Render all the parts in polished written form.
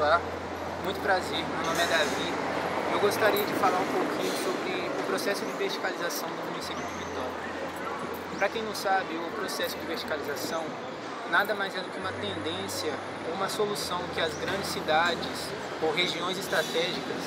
Olá, muito prazer, meu nome é Davi. Eu gostaria de falar um pouquinho sobre o processo de verticalização do município de Vitória. Para quem não sabe, o processo de verticalização nada mais é do que uma tendência ou uma solução que as grandes cidades ou regiões estratégicas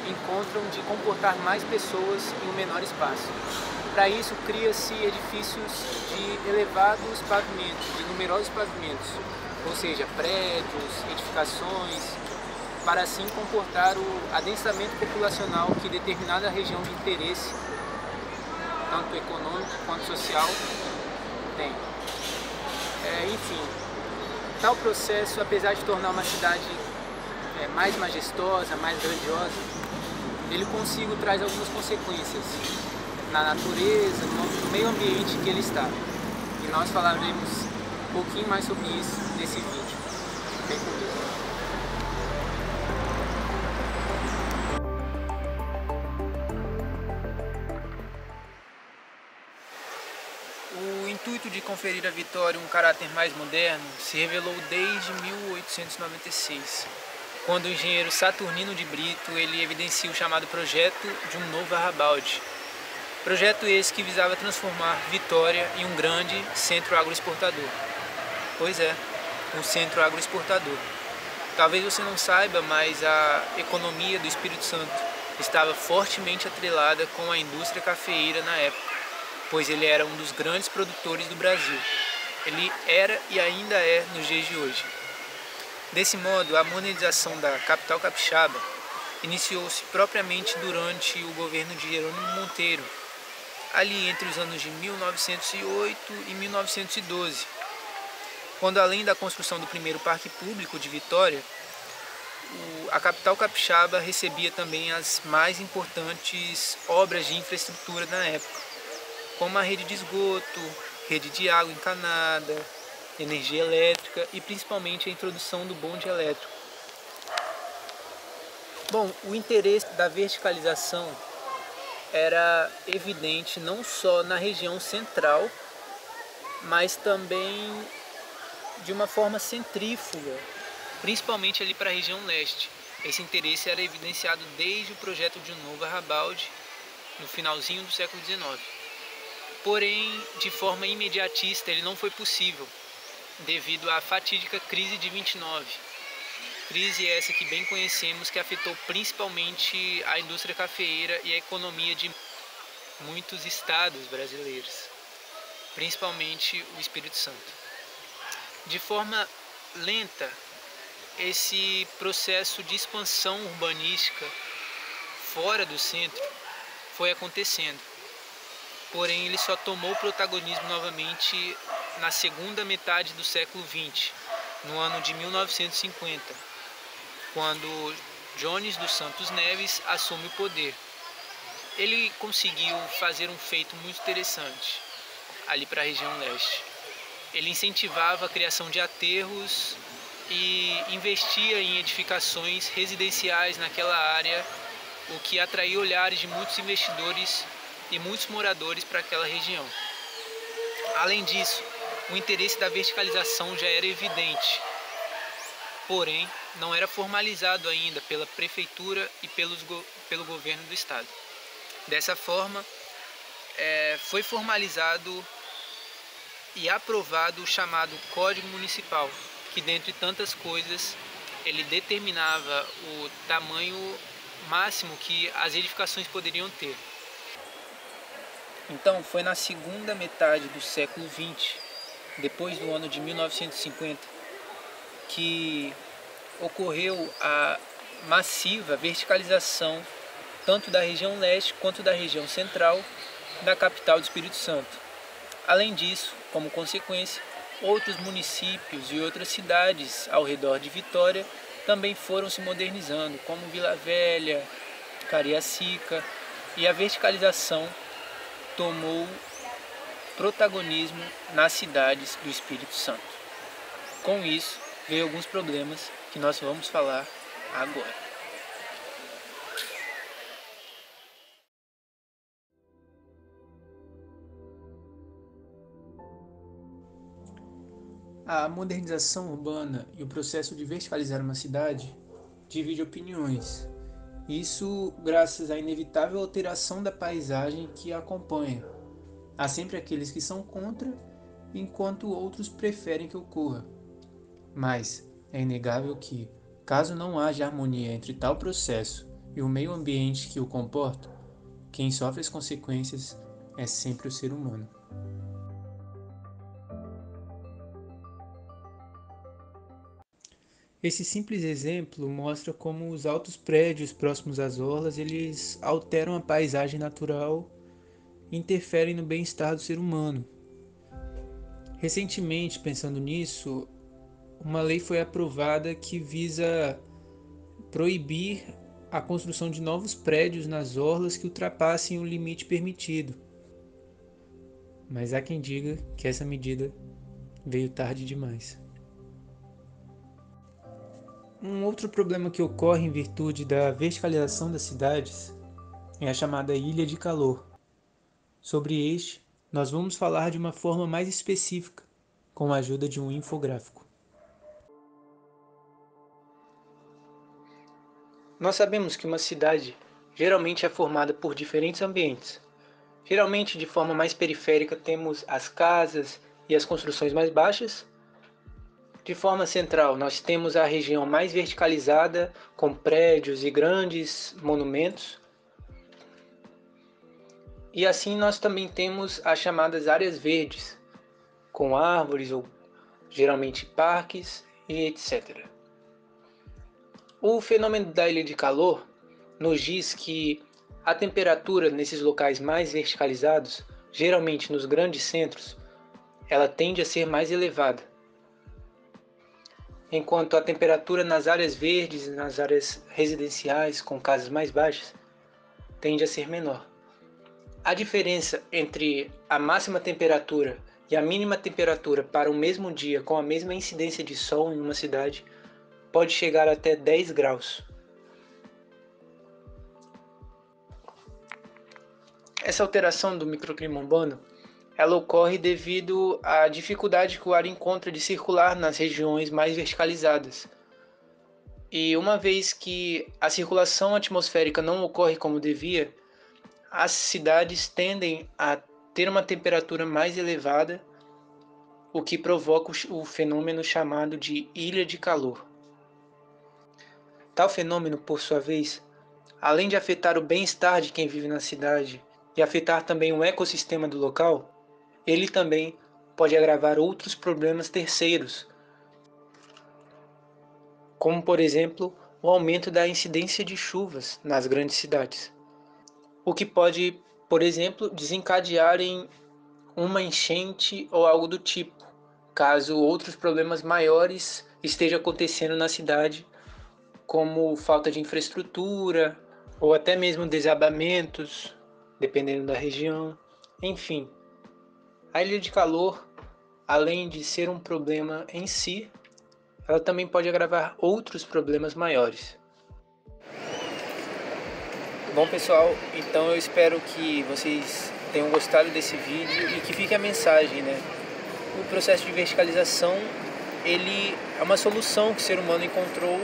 encontram de comportar mais pessoas em um menor espaço. Para isso, cria-se edifícios de elevados pavimentos, de numerosos pavimentos, ou seja, prédios, edificações, para assim comportar o adensamento populacional que determinada região de interesse, tanto econômico quanto social, tem. Enfim, tal processo, apesar de tornar uma cidade mais majestosa, mais grandiosa, ele consigo traz algumas consequências na natureza, no meio ambiente que ele está. E nós falaremos um pouquinho mais sobre isso nesse vídeo. Vem comigo. O intuito de conferir à Vitória um caráter mais moderno se revelou desde 1896, quando o engenheiro Saturnino de Brito ele evidencia o chamado projeto de um novo arrabalde. Projeto esse que visava transformar Vitória em um grande centro agroexportador. Pois é, um centro agroexportador. Talvez você não saiba, mas a economia do Espírito Santo estava fortemente atrelada com a indústria cafeeira na época, pois ele era um dos grandes produtores do Brasil. Ele era e ainda é nos dias de hoje. Desse modo, a modernização da capital capixaba iniciou-se propriamente durante o governo de Jerônimo Monteiro, ali entre os anos de 1908 e 1912, quando além da construção do primeiro parque público de Vitória, a capital capixaba recebia também as mais importantes obras de infraestrutura na época, como a rede de esgoto, rede de água encanada, energia elétrica e principalmente a introdução do bonde elétrico. Bom, o interesse da verticalização era evidente não só na região central, mas também de uma forma centrífuga, principalmente ali para a região leste. Esse interesse era evidenciado desde o projeto de um novo arrabalde no finalzinho do século XIX. Porém, de forma imediatista, ele não foi possível, devido à fatídica crise de 29. Crise essa que bem conhecemos, que afetou principalmente a indústria cafeeira e a economia de muitos estados brasileiros, principalmente o Espírito Santo. De forma lenta, esse processo de expansão urbanística fora do centro foi acontecendo. Porém, ele só tomou protagonismo novamente na segunda metade do século XX, no ano de 1950, quando Jones dos Santos Neves assume o poder. Ele conseguiu fazer um feito muito interessante ali para a região leste. Ele incentivava a criação de aterros e investia em edificações residenciais naquela área, o que atraiu olhares de muitos investidores e muitos moradores para aquela região. Além disso, o interesse da verticalização já era evidente, porém não era formalizado ainda pela prefeitura e pelo governo do estado. Dessa forma, foi formalizado e aprovado o chamado Código Municipal, que dentre tantas coisas ele determinava o tamanho máximo que as edificações poderiam ter. Então, foi na segunda metade do século XX, depois do ano de 1950, que ocorreu a massiva verticalização tanto da região leste quanto da região central da capital do Espírito Santo. Além disso, como consequência, outros municípios e outras cidades ao redor de Vitória também foram se modernizando, como Vila Velha, Cariacica, e a verticalização tomou protagonismo nas cidades do Espírito Santo. Com isso, veio alguns problemas que nós vamos falar agora. A modernização urbana e o processo de verticalizar uma cidade divide opiniões. Isso graças à inevitável alteração da paisagem que a acompanha. Há sempre aqueles que são contra, enquanto outros preferem que ocorra. Mas é inegável que, caso não haja harmonia entre tal processo e o meio ambiente que o comporta, quem sofre as consequências é sempre o ser humano. Esse simples exemplo mostra como os altos prédios próximos às orlas eles alteram a paisagem natural e interferem no bem-estar do ser humano. Recentemente, pensando nisso, uma lei foi aprovada que visa proibir a construção de novos prédios nas orlas que ultrapassem o limite permitido. Mas há quem diga que essa medida veio tarde demais. Um outro problema que ocorre em virtude da verticalização das cidades é a chamada ilha de calor. Sobre este, nós vamos falar de uma forma mais específica, com a ajuda de um infográfico. Nós sabemos que uma cidade geralmente é formada por diferentes ambientes. Geralmente, de forma mais periférica, temos as casas e as construções mais baixas. De forma central, nós temos a região mais verticalizada, com prédios e grandes monumentos. E assim nós também temos as chamadas áreas verdes, com árvores ou geralmente parques e etc. O fenômeno da ilha de calor nos diz que a temperatura nesses locais mais verticalizados, geralmente nos grandes centros, ela tende a ser mais elevada, enquanto a temperatura nas áreas verdes e nas áreas residenciais com casas mais baixas tende a ser menor. A diferença entre a máxima temperatura e a mínima temperatura para o mesmo dia com a mesma incidência de sol em uma cidade pode chegar até 10 graus. Essa alteração do microclima urbano ela ocorre devido à dificuldade que o ar encontra de circular nas regiões mais verticalizadas. E uma vez que a circulação atmosférica não ocorre como devia, as cidades tendem a ter uma temperatura mais elevada, o que provoca o fenômeno chamado de ilha de calor. Tal fenômeno, por sua vez, além de afetar o bem-estar de quem vive na cidade e afetar também o ecossistema do local, ele também pode agravar outros problemas terceiros, como por exemplo o aumento da incidência de chuvas nas grandes cidades, o que pode, por exemplo, desencadear em uma enchente ou algo do tipo, caso outros problemas maiores estejam acontecendo na cidade, como falta de infraestrutura ou até mesmo desabamentos, dependendo da região, enfim. A ilha de calor, além de ser um problema em si, ela também pode agravar outros problemas maiores. Bom pessoal, então eu espero que vocês tenham gostado desse vídeo e que fique a mensagem, né? O processo de verticalização, ele é uma solução que o ser humano encontrou,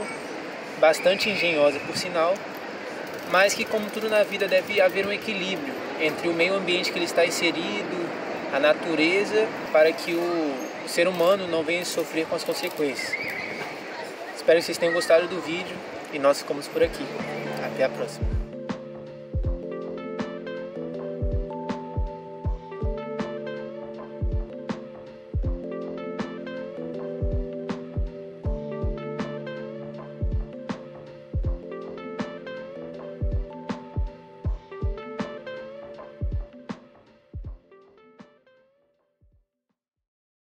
bastante engenhosa por sinal, mas que como tudo na vida deve haver um equilíbrio entre o meio ambiente que ele está inserido, a natureza, para que o ser humano não venha sofrer com as consequências. Espero que vocês tenham gostado do vídeo e nós ficamos por aqui. Até a próxima.